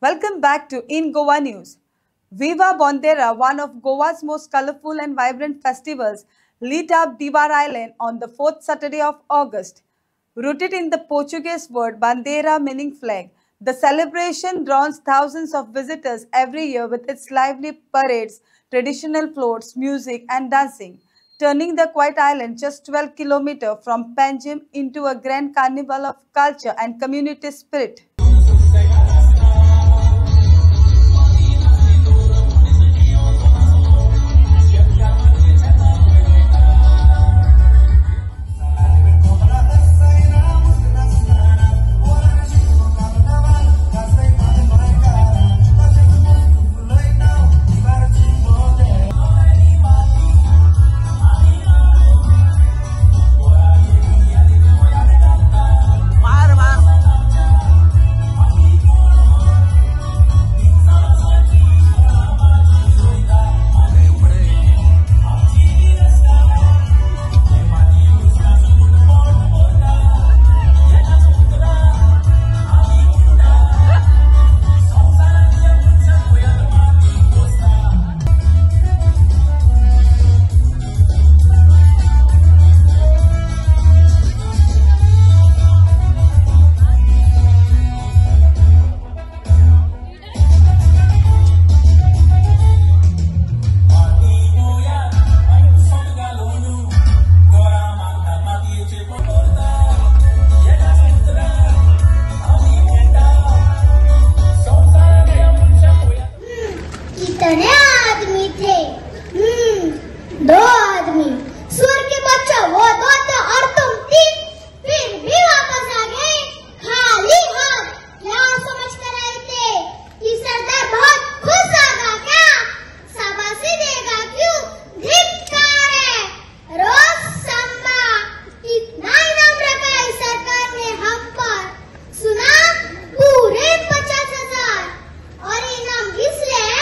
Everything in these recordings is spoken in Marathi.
Welcome back to In Goa News. Viva Bandera, one of Goa's most colorful and vibrant festivals, lit up Diwar Island on the fourth Saturday of August. Rooted in the Portuguese word bandera meaning flag, the celebration draws thousands of visitors every year with its lively parades, traditional floats, music and dancing, turning the quiet island just 12 kilometers from Panjim into a grand carnival of culture and community spirit. दो आदमी सूर के बच्चा वो दो थे और तुम तीन, फिर भी वापस आ गए खाली हाथ। क्या समझ कर आए थे कि सरदार बहुत खुश आगा क्या? शाबाशी देगा क्यों? धिक्कार है। रोज संबा इतना इनाम रखा है सरकार ने हम पर, सुना पूरे 50,000। और इनाम इसलिए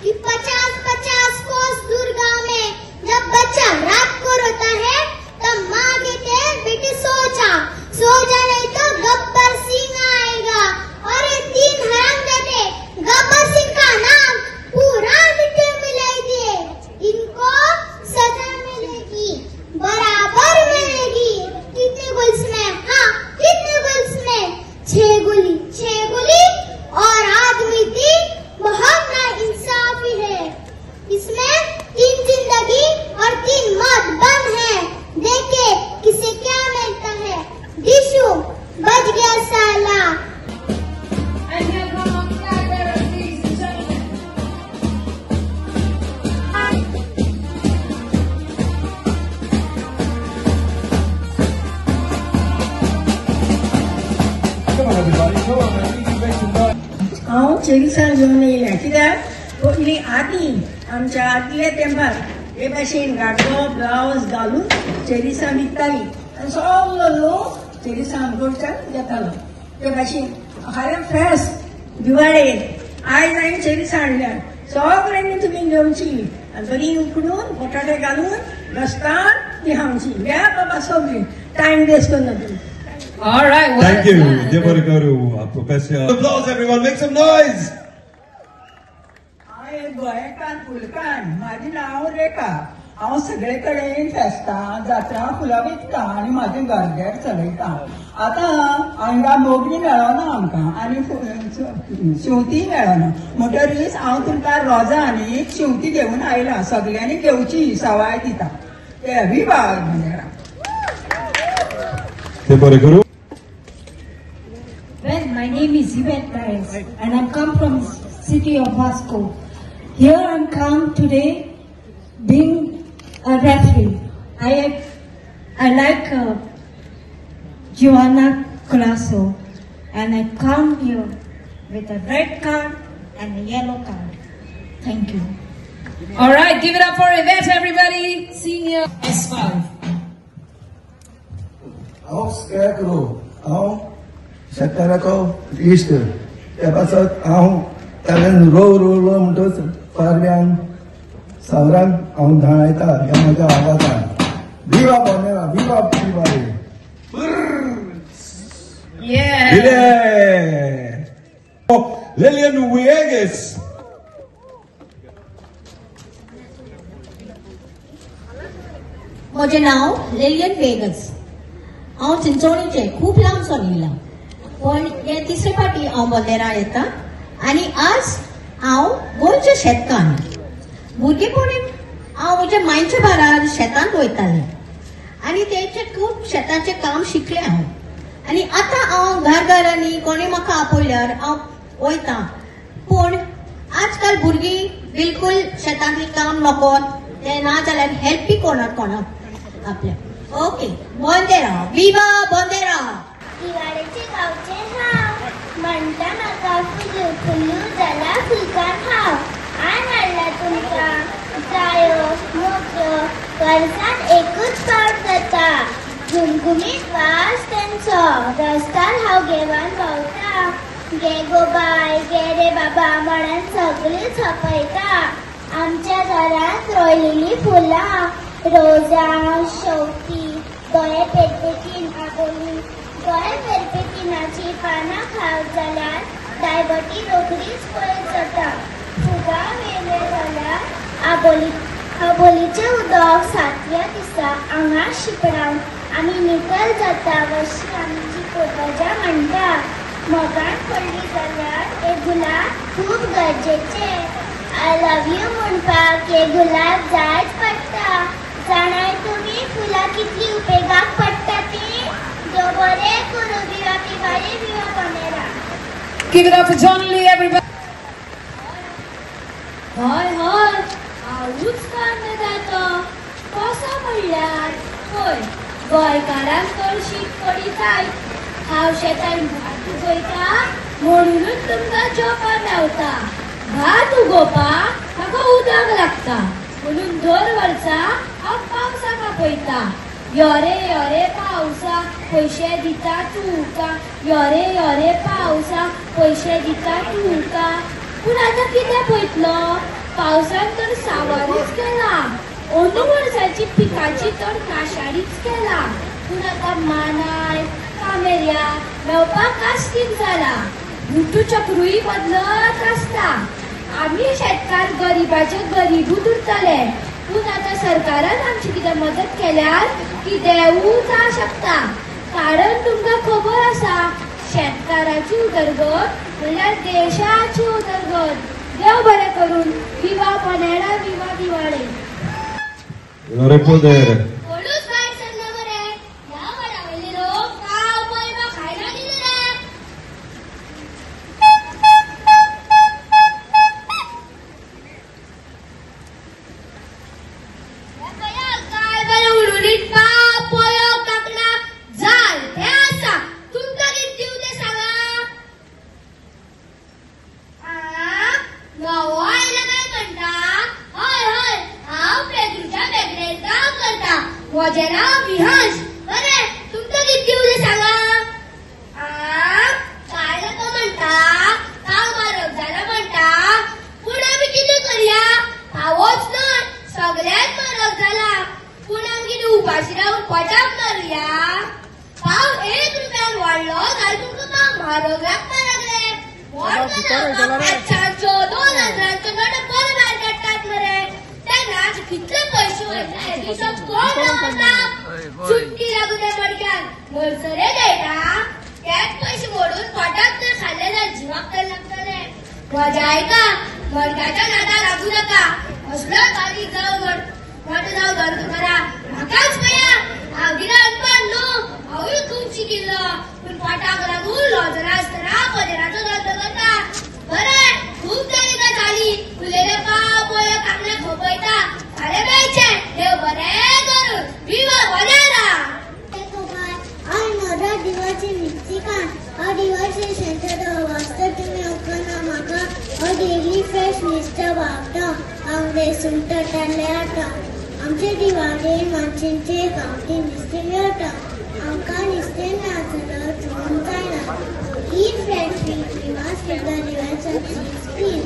कि 50-50 कोस दुर्गा में जब बच्चा रात को रोता है तब माँ कहते हैं बेटी सो जा नहीं तो गब्बर सिंह आएगा। और ये 3 हरामजादे गब्बर सिंह का नाम पूरा वीडियो में ले दिए। इनको सजा मिलेगी, बराबर मिलेगी। कितने गोली इसमें? हाँ, कितने गोली इसमें? 6 गोली और आदमी 3। बहुत ना इंसाफी है इसमें। 3 जिंदगी और 3 मौत बंद है। देखे किसे क्या मिलता है। दिशु बच गया साला। And here come on Tiger, ladies and gentlemen. Come on everybody, come on man, we can make some noise. हांव चेरिसा घेवन येयलें कित्याक पयलीं आदीं आमच्या आदल्या तेंपार हे भाशेन गाडो ब्लावज घालून चेरिसा विकतालीं आनी सगळो लोक चेरिसा आमच्यान घेतालो। ते भाशेन हर फेस्त दिवाळेक आयज हांवें चेरिसा हाडल्या, सगळ्यांनी तुमी घेवची आनी बरी उकडून बटाटे घालून घसकान ती खावची। या बाबा सगळीं टायम वेस्ट करना तुमी। All right. Well, Thank you. They want to go to Professor. Applause everyone, make some noise. हांव गोंयकार फुलकान, म्हाजें नांव रेखा। हांव सगळे कडेन फेस्तां जात्रा फुलां विकता आनी म्हाजें घरगेर चलयता। आतां हांगा मोगरी मेळना आमकां आनी शेवती मेळना, म्हणटरीच हांव तुमकां रोजां आनी शेवती घेवन आयलां। सगळ्यांनी घेवची, सवाय दिता। ते विवा बंदेरा। They want to go to. Well, my name is Yvette Paris and I come from city of Vasco. Here I come today being a referee. I like Joanna Colasso and I come here with a red card and a yellow card. Thank you. all right. Give it up for Yvette, everybody. Senior S5. हांव स्कॅरक्रो, हांव शेतकाराको इश्ट। त्या पासत हांव ताल्यान रोव म्हणटच फारल्यान सावरान हांव धांयता ह्या म्हज्या आवाजान। विवा बोनेरा, विवा Diwali. Yeah. Yeah. Lillian Villegas. म्हजें नांव लिलियन वेगस. हांव चिंचोणीचे खूप लांबसो येयला, पण हे तिसरे फावटी हांव बोंदेरां येता. आनी आज हांव गोंयच्या शेतकान भुरगेपणीन हांव म्हज्या मांयच्या बारार शेतांत वयतालें आनी तेचे खूब शेताचें काम शिकलें हांव. आनी आतां हांव घरांनी कोणी म्हाका आपयल्यार हांव वयता. पूण आजकाल भुरगीं बिलकुल शेतांतलें काम नकोत, ते ना जाल्यार हेल्पी कोणाक आपल्या. ओके, बोंदेरा, विवा बोंदेरा. दिवाळेचे गावचे हाव म्हणटा म्हाका फुलू फुलू जाला फुलकान हाव. आन हाडला तुमकां जायो मोगऱ्यो वर्सांत एकूच पावट जाता. घुमघुमीत वास तेंचो रस्त्यार हांव घेवन भोंवता. गे गो बाय गे रे बाबा म्हणून सगळीं छपयता. आमच्या घरांत रोयलेलीं फुलां, रोजां, शेवतीं, दोळे पेरपेटीन आबोलीं. दोळे पेरपेटीनाची पानां खावप जाल्यार डायबेटीज रोखडीच पयस जाता. फुगां वेले जाल्यार आबोलीचें उदक 7व्या दिसा आंगार शिंपडावन आमी नितळ जाता अशी आमची पुर्वजां म्हणटा. मोगान पडली जाल्यार हे गुलाब खूब गरजेचें. आय लव यू म्हणपाक हे गुलाब जायच पडटा. जाणाय तुमी फुलां कितली उपेगाक पडटा ती. देव बरें करूं. विवा दिवाळी, विवा बोंदेरा. Give it up for John Lee, everybody. हय हय, हांवूच कांदो जातो. कसो म्हणल्यार पळय, गोंयकारांक चडशी कडी जाय. हांव शेतान भात उगयता म्हणूनच तुमकां जेवपाक मेवता. भात उगोवपाक म्हाका उदक लागता म्हणून दर वर्सा हांव पावसाक आपयता. योरे योरे पावसा पयशे दिता तुका. योरे योरे पावसा पयशे दिता तुका. पूण आतां कितें पयतलो, पावसान तर सावरूच केला. अंदू वर्साची पिकाची तर नाशाडीच केला. पूण आतां मानाय कामेऱ्या मेवपाक कास्तीक जाला. ऋतू चक्रूय बदलत आसता. आमी शेतकार गरीबाचे गरीबूच उरतले. पूण आतां सरकारान आमची कितें मदत केल्यार की देवूय जावं शकता. कारण तुमकां खबर आसा, शेतकाराची उदरगत म्हणल्यार देशाची उदरगत. देव बरें करून. विवा बोंदेरा, विवा दिवाळी. Viva poder. कोणूच भायर सरना मरे. ह्या वडावयले लोक काव पयमा खायना दिले. काय बरें उडुडीत पाव पोयो काकडा जाल हे आसा. तुमकां कितें दिवं तें सांगा. नवो आयला काय म्हणटा. हय हय, हांव पेद्रूच्या बेकरेंत काम करता. म्हजें नांव विहांश. बरें, तुमकां कितें दिवं तें सांगा. काय जाता म्हणटा, पाव म्हारग जाला म्हणटा. पूण आमी कितें करया. पावच न्हय, सगळ्यात म्हारग जाला. पूण आमी कितें उपाशी रावन पोटाक मारुया. पाव 1 रुपयान वाडलो जाल्यार तुमकां पाव म्हारग लागपाक लागले. पांचशांचो 2000चो नोट बरो भायर काडटात मरे. तेन्नाच कितले पयशे वयता हे दिसप कोण दवरता. चुटकी लागू त्या मडक्यान मरसरे खेळटा. तेच पयशे मोडून पोटाक तर खाल्ले जाल्यार जिवाक तर लागतले. म्हज्या आयका, मडक्याच्या नादाक लागू नाका. असलो बारीक जावं मोठो जावं घर तुकारा म्हाकाच पया. हांव गिरायक न्हू, हांवूय खूब शिकिल्लो. पूण पोटाक लागून लॉजरा आसतना बोंदेराचो धंदो करता. बरें, खूब जाली गजाली. उरलेले पाव पोयो काकडे खपयता. फाल्यां मेळचे. देव बरें करूं. विवा बोंदेरा. I know that devotion is chicken. Our devotion center वास्ते तुम्ही ओपना म्हाका a daily fresh Mr. वावता. हांव रेसून तटले आता. आमचे दिवाळेन मानशेंचे गांवठी नुस्तें मेळटा. आमकां नुस्तें ना जाल्यार चोळूंक जायना. Eat fresh fish. We must get the devotion cheese clean.